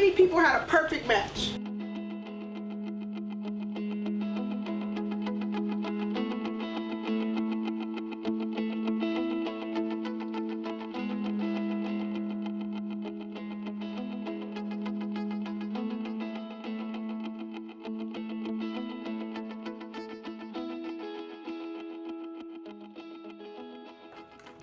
many people had a perfect match?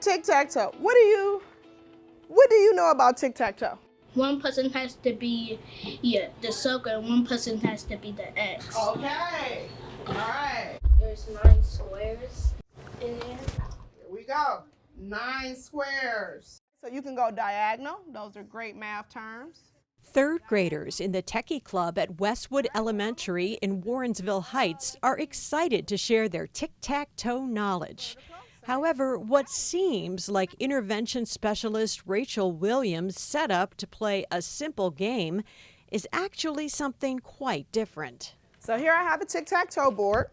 Tic Tac Toe. What do you know about Tic Tac Toe? One person has to be the circle, and one person has to be the X. Okay. All right. There's 9 squares in there. Here we go. 9 squares. So you can go diagonal. Those are great math terms. Third graders in the Techie Club at Westwood Elementary in Warrensville Heights are excited to share their tic-tac-toe knowledge. However, what seems like intervention specialist Rachel Williams' setup to play a simple game is actually something quite different. So here I have a tic-tac-toe board.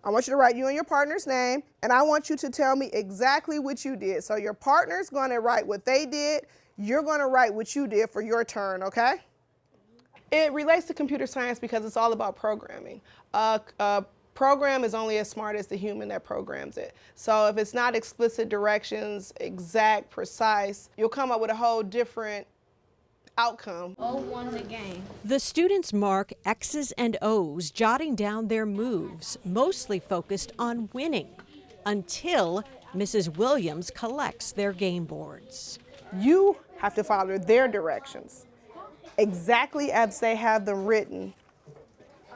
I want you to write you and your partner's name, and I want you to tell me exactly what you did. So your partner's going to write what they did. You're going to write what you did for your turn, okay? It relates to computer science because it's all about programming. Program is only as smart as the human that programs it. So if it's not explicit directions, exact, precise, you'll come up with a whole different outcome. O won the game. The students mark X's and O's, jotting down their moves, mostly focused on winning, until Mrs. Williams collects their game boards. You have to follow their directions exactly as they have them written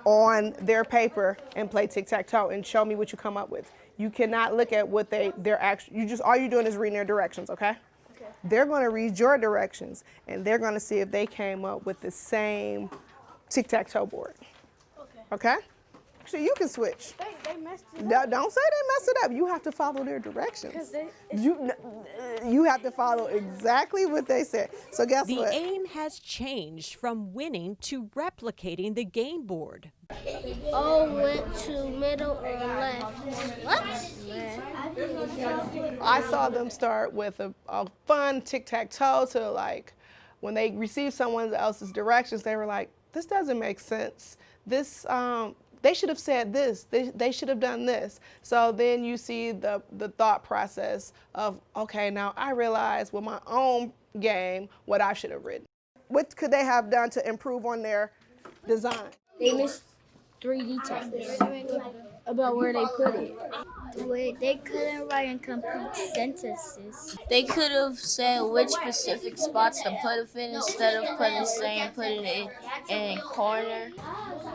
on their paper and play tic-tac-toe and show me what you come up with. You cannot look at what they're actually, all you're doing is reading their directions, okay? Okay. They're gonna read your directions and they're gonna see if they came up with the same tic-tac-toe board. Okay. Okay? Actually, you can switch. They messed it No, up. don't say they messed it up. You have to follow their directions. You have to follow exactly what they said. So guess what? The aim has changed from winning to replicating the game board. O went to middle or left. What? I saw them start with a fun tic-tac-toe to like, when they received someone else's directions, they were like, this doesn't make sense. This, they should have said this, they should have done this. So then you see the thought process of, okay, now I realize with my own game what I should have written. What could they have done to improve on their design? They missed 3 details about where they put it. They couldn't write in complete sentences. They could have said which specific spots to put it in instead of putting it in corner.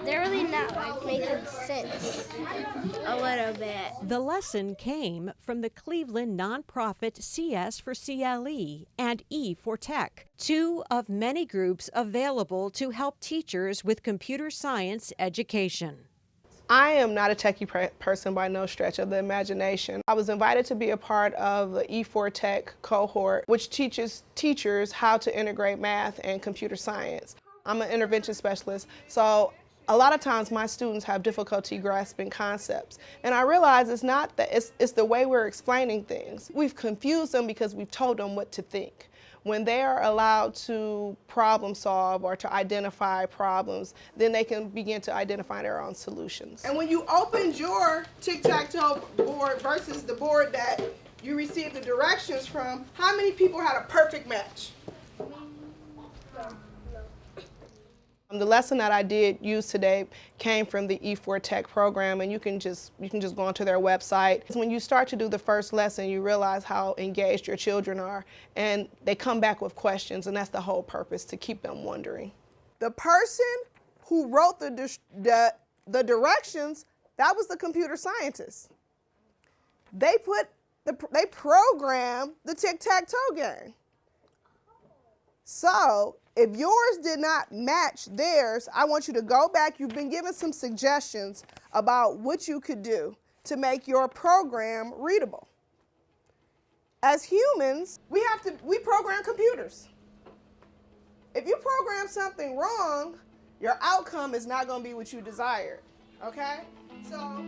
They're really not making sense. A little bit. The lesson came from the Cleveland nonprofit CS for CLE and E for Tech, 2 of many groups available to help teachers with computer science education. I am not a techie person by no stretch of the imagination. I was invited to be a part of the E4 Tech cohort, which teaches teachers how to integrate math and computer science. I'm an intervention specialist, so a lot of times my students have difficulty grasping concepts. And I realize it's not that, it's the way we're explaining things. We've confused them because we've told them what to think. When they are allowed to problem solve or to identify problems, then they can begin to identify their own solutions. And when you opened your tic-tac-toe board versus the board that you received the directions from, how many people had a perfect match? The lesson that I did use today came from the E4 Tech program, and you can just go onto their website. When you start to do the first lesson, you realize how engaged your children are, and they come back with questions, and that's the whole purpose, to keep them wondering. The person who wrote the directions, that was the computer scientist. They programmed the tic-tac-toe game. So if yours did not match theirs, I want you to go back. You've been given some suggestions about what you could do to make your program readable. As humans, we program computers. If you program something wrong, your outcome is not going to be what you desired, okay? So